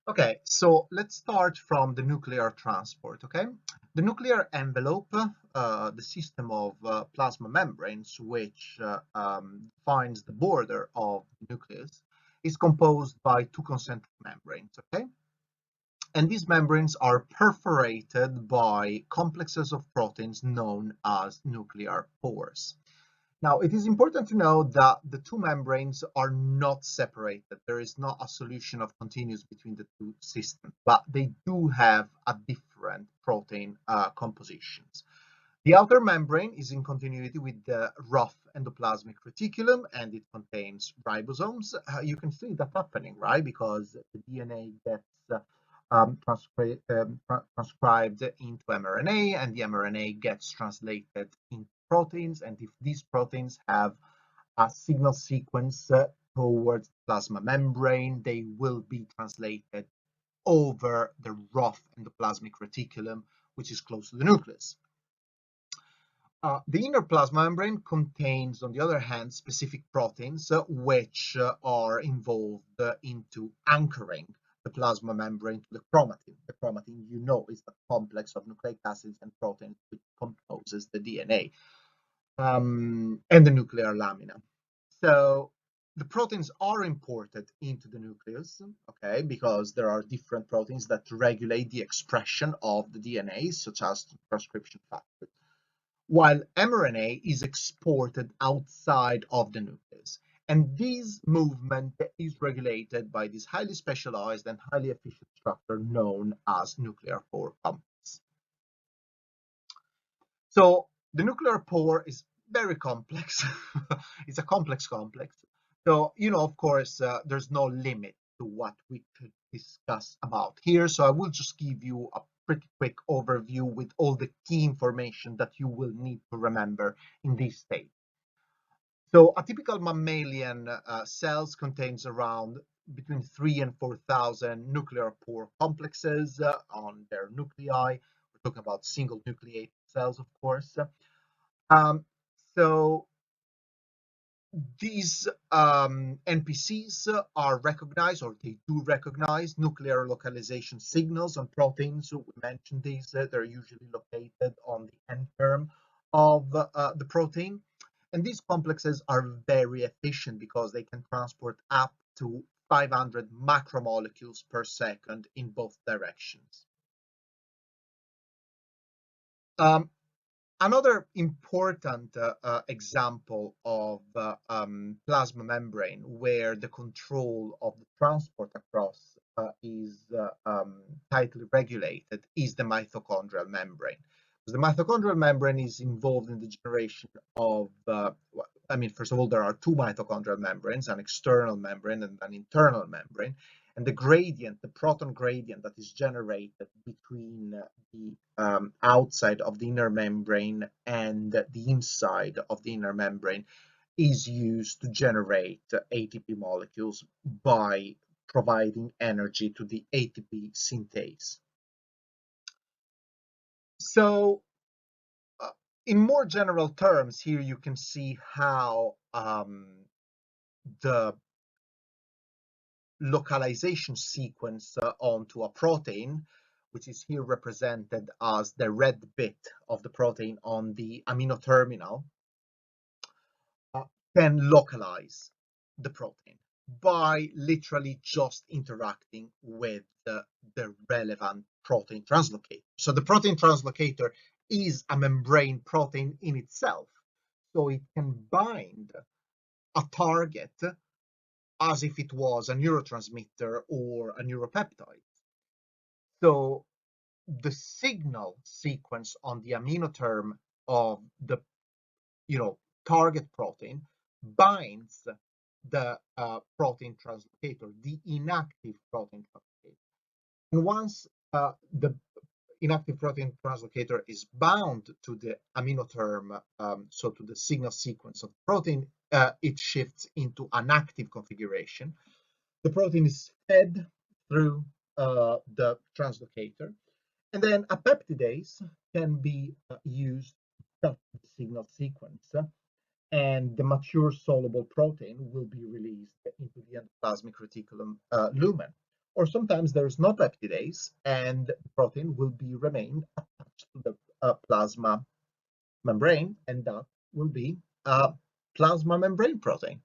Okay, so let's start from the nuclear transport, okay? The nuclear envelope, the system of plasma membranes, which defines the border of the nucleus, is composed by two concentric membranes, okay? And these membranes are perforated by complexes of proteins known as nuclear pores. Now, it is important to know that the two membranes are not separated. There is not a solution of continuous between the two systems, but they do have a different protein compositions. The outer membrane is in continuity with the rough endoplasmic reticulum, and it contains ribosomes. You can see that happening, right? Because the DNA gets transcribed into mRNA, and the mRNA gets translated into proteins. And if these proteins have a signal sequence towards the plasma membrane, they will be translated over the rough endoplasmic reticulum, which is close to the nucleus. The inner plasma membrane contains, on the other hand, specific proteins which are involved into anchoring the plasma membrane to the chromatin. The chromatin, you know, is the complex of nucleic acids and proteins which composes the DNA and the nuclear lamina. So the proteins are imported into the nucleus, okay, because there are different proteins that regulate the expression of the DNA, such as transcription factors, while mRNA is exported outside of the nucleus. And this movement is regulated by this highly specialized and highly efficient structure known as nuclear pore complex. So the nuclear pore is very complex. It's a complex. So, of course, there's no limit to what we could discuss about here. So I will just give you a pretty quick overview with all the key information that you will need to remember in this stage. So a typical mammalian cells contains around between 3 and 4,000 nuclear pore complexes on their nuclei. We're talking about single nucleated cells, of course. So these NPCs are recognized, or they do recognize, nuclear localization signals on proteins. So we mentioned these, they're usually located on the end term of the protein. And these complexes are very efficient because they can transport up to 500 macromolecules per second in both directions. Another important example of plasma membrane where the control of the transport across is tightly regulated is the mitochondrial membrane. The mitochondrial membrane is involved in the generation of, first of all, there are two mitochondrial membranes, an external membrane and an internal membrane. And the gradient, the proton gradient that is generated between the outside of the inner membrane and the inside of the inner membrane is used to generate ATP molecules by providing energy to the ATP synthase. So in more general terms, here you can see how the localization sequence onto a protein, which is here represented as the red bit of the protein on the amino terminal, can localize the protein by literally just interacting with the relevant protein translocator. So the protein translocator is a membrane protein in itself, so it can bind a target as if it was a neurotransmitter or a neuropeptide. So the signal sequence on the amino term of the target protein binds the protein translocator, the inactive protein translocator. And once the inactive protein translocator is bound to the amino term, so to the signal sequence of the protein, it shifts into an active configuration. The protein is fed through the translocator, and then a peptidase can be used to cut the signal sequence, and the mature soluble protein will be released into the endoplasmic reticulum lumen. or sometimes there's no peptidase and the protein will be remain attached to the plasma membrane, and that will be a plasma membrane protein.